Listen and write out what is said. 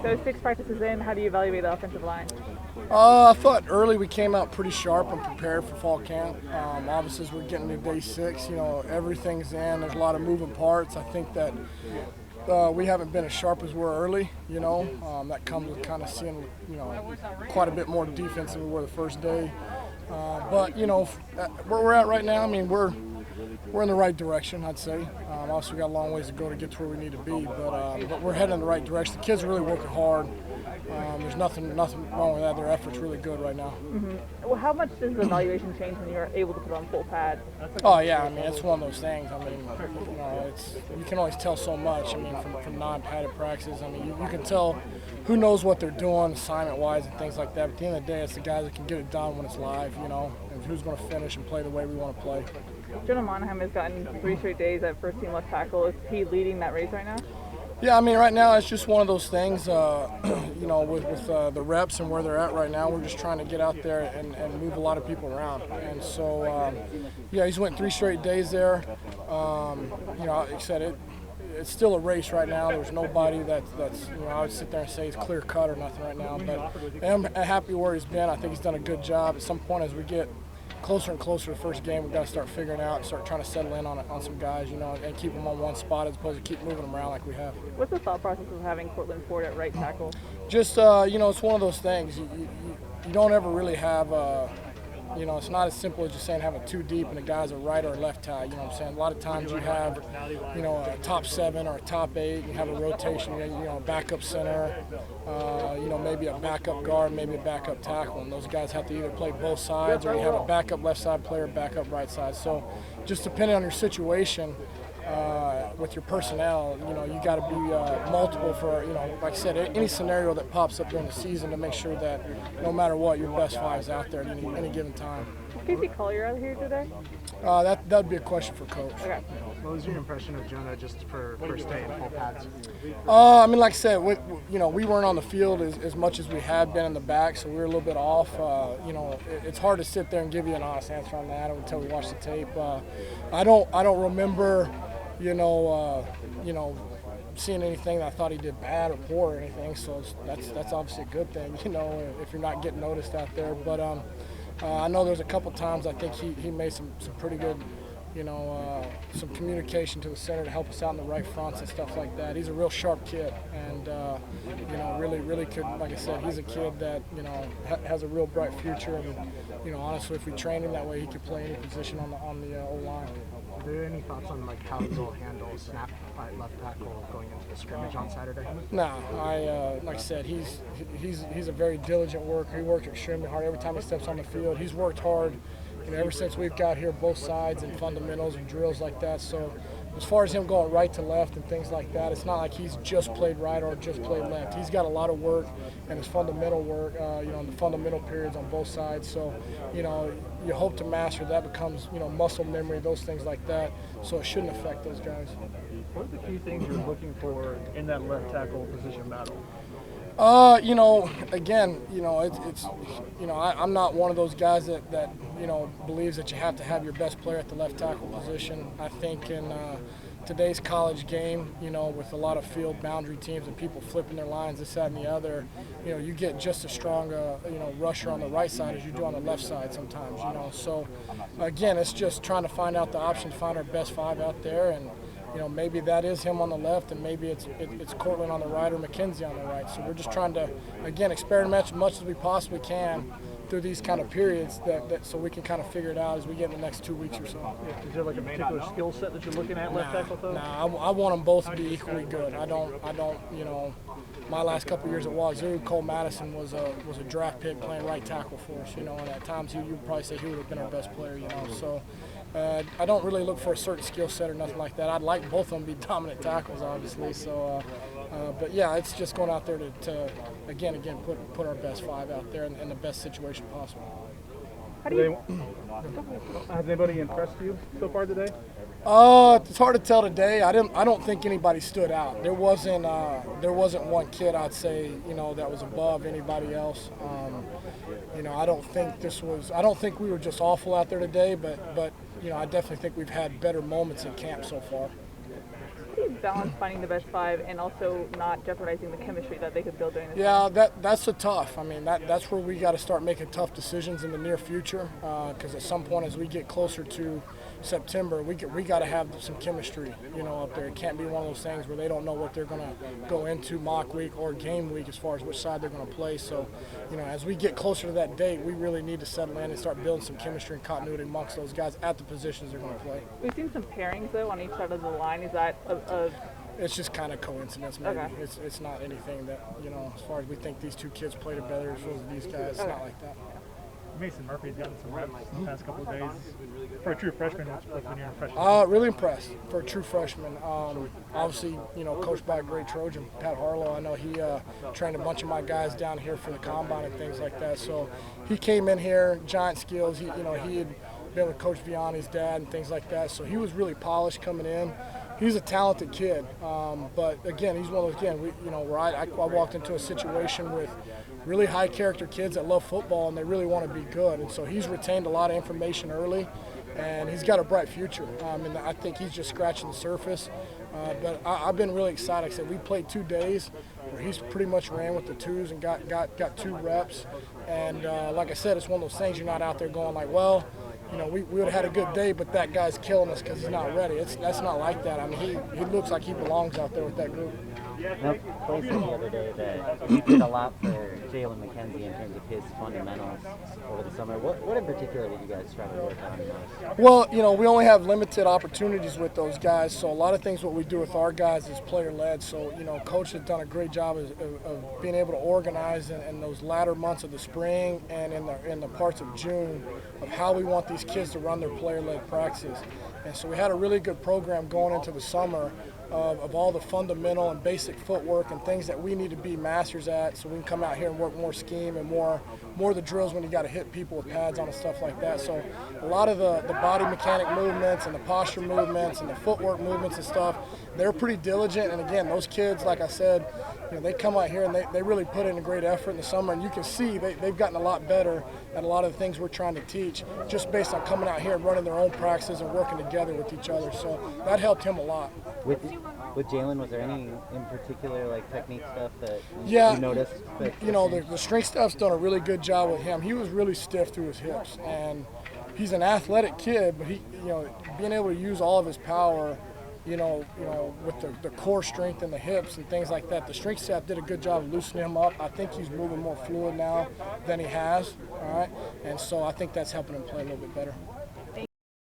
So 6 practices in, how do you evaluate the offensive line? I thought early we came out pretty sharp and prepared for fall camp. Obviously, as we're getting to day 6, everything's in. There's a lot of moving parts. I think that we haven't been as sharp as we were early. That comes with kind of seeing, quite a bit more defense than we were the first day. But where we're at right now, I mean, we're in the right direction, I'd say. Obviously, we got a long ways to go to get to where we need to be, but we're heading in the right direction. The kids are really working hard. There's nothing wrong with that. Their effort's really good right now. Mm-hmm. Well, how much does the evaluation change when you're able to put on full pads? Oh yeah, I mean it's one of those things. I mean, you can always tell so much. I mean, from non-padded practices. I mean, you can tell who knows what they're doing assignment-wise and things like that. But at the end of the day, it's the guys that can get it done when it's live. And who's going to finish and play the way we want to play. Jonah Monaghan has gotten 3 straight days at first-team left tackle. Is he leading that race right now? Yeah, I mean, right now it's just one of those things, with the reps and where they're at right now, we're just trying to get out there and move a lot of people around. And so, he's went 3 straight days there. Like I said, it's still a race right now. There's nobody that's I would sit there and say it's clear cut or nothing right now. But I'm happy where he's been. I think he's done a good job. At some point as we get closer and closer to the first game, we've got to start figuring out and start trying to settle in on some guys, and keep them on one spot as opposed to keep moving them around like we have. What's the thought process of having Cortland Ford at right tackle? Just, it's one of those things. You don't ever really have, it's not as simple as just saying having 2 deep and a guy's a right or a left tie. You know what I'm saying? A lot of times you have, a top 7 or a top 8, and you have a rotation, a backup center, maybe a backup guard, maybe a backup tackle, and those guys have to either play both sides or you have a backup left side player, backup right side. So just depending on your situation, with your personnel, you got to be multiple for, like I said, any scenario that pops up during the season to make sure that no matter what, your best 5 is out there at any given time. Casey Collier out here today? That'd be a question for Coach. Okay. What was your impression of Jonah just for first day in full pads? I mean, like I said, we weren't on the field as much as we had been in the back, so we were a little bit off. It's hard to sit there and give you an honest answer on that until we watch the tape. I don't remember, seeing anything that I thought he did bad or poor or anything. So that's obviously a good thing, if you're not getting noticed out there. But I know there's a couple times I think he made some pretty good, some communication to the center to help us out in the right fronts and stuff like that. He's a real sharp kid, and really could, like I said, he's a kid that has a real bright future. And honestly, if we train him that way, he could play any position on the O-line. Are there any thoughts on how he'll handle snap at left tackle going into the scrimmage on Saturday? No, like I said, he's a very diligent worker. He worked extremely hard every time he steps on the field. He's worked hard, ever since we've got here, both sides and fundamentals and drills like that. So as far as him going right to left and things like that, it's not like he's just played right or just played left. He's got a lot of work and his fundamental work, in the fundamental periods on both sides. So, you hope to master that, becomes, muscle memory, those things like that. So it shouldn't affect those guys. What are the key things you're looking for in that left tackle position battle? Again, it's I'm not one of those guys that believes that you have to have your best player at the left tackle position. I think in today's college game, with a lot of field boundary teams and people flipping their lines, this, that, and the other, you get just as strong a, rusher on the right side as you do on the left side sometimes, So, again, it's just trying to find out the option, find our best 5 out there, and maybe that is him on the left, and maybe it's Cortland on the right or McKenzie on the right. So we're just trying to, again, experiment as much as we possibly can through these kind of periods that so we can kind of figure it out as we get in the next 2 weeks or so. Is there like a particular skill set that you're looking at left tackle though? I want them both to be equally good. I don't. My last couple of years at Wazoo, Cole Madison was a draft pick playing right tackle for us, and at times you would probably say he would have been our best player, So I don't really look for a certain skill set or nothing like that. I'd like both of them to be dominant tackles, obviously. So, but yeah, it's just going out there to again put our best 5 out there in the best situation possible. Has anybody impressed you so far today? It's hard to tell today. I don't think anybody stood out. There wasn't one kid I'd say that was above anybody else. I don't think we were just awful out there today, but I definitely think we've had better moments in camp so far. How do do you balance finding the best 5 and also not jeopardizing the chemistry that they could build during this Yeah, time? that's a tough. I mean, that's where we got to start making tough decisions in the near future. Because at some point, as we get closer to September, we got to have some chemistry, up there. It can't be one of those things where they don't know what they're going to go into mock week or game week as far as which side they're going to play. So, as we get closer to that date, we really need to settle in and start building some chemistry and continuity amongst those guys at the positions they're going to play. We've seen some pairings though on each side of the line. Is that a It's just kind of coincidence, maybe. Okay. It's not anything that, as far as we think these two kids play together as well as these guys, it's not like that. Mason Murphy's gotten some reps the past couple of days. For a true freshman, what's been your impression? Really impressed for a true freshman. Obviously, coached by a great Trojan, Pat Harlow. I know he trained a bunch of my guys down here for the combine and things like that. So he came in here, giant skills. He had been with Coach Vianney's dad and things like that. So he was really polished coming in. He's a talented kid, but again, he's one of those, where I walked into a situation with really high character kids that love football and they really want to be good. And so he's retained a lot of information early and he's got a bright future. And I think he's just scratching the surface. But I've been really excited. Like I said, we played 2 days where he's pretty much ran with the 2s and got 2 reps. And like I said, it's one of those things you're not out there going like, well, we would have had a good day, but that guy's killing us because he's not ready. That's not like that. I mean, he looks like he belongs out there with that group. Now, Clay said the other day that you did a lot for Jalen McKenzie in terms of his fundamentals over the summer. What in particular did you guys try to work on most? Well, we only have limited opportunities with those guys, so a lot of things what we do with our guys is player-led. So, Coach has done a great job of being able to organize in those latter months of the spring and in the parts of June of how we want these kids to run their player-led practices. And so we had a really good program going into the summer of all the fundamental and basic footwork and things that we need to be masters at, so we can come out here and work more scheme and more of the drills when you got to hit people with pads on and stuff like that. So a lot of the body mechanic movements and the posture movements and the footwork movements and stuff, they're pretty diligent. And again, those kids, like I said, they come out here and they really put in a great effort in the summer, and you can see they've gotten a lot better at a lot of the things we're trying to teach just based on coming out here and running their own practices and working together with each other. So that helped him a lot. With Jalen, was there any in particular technique stuff that you noticed? The strength stuff's done a really good job with him. He was really stiff through his hips, and he's an athletic kid, but he, being able to use all of his power, with the core strength and the hips and things like that. The strength staff did a good job of loosening him up. I think he's moving more fluid now than he has, all right? And so I think that's helping him play a little bit better.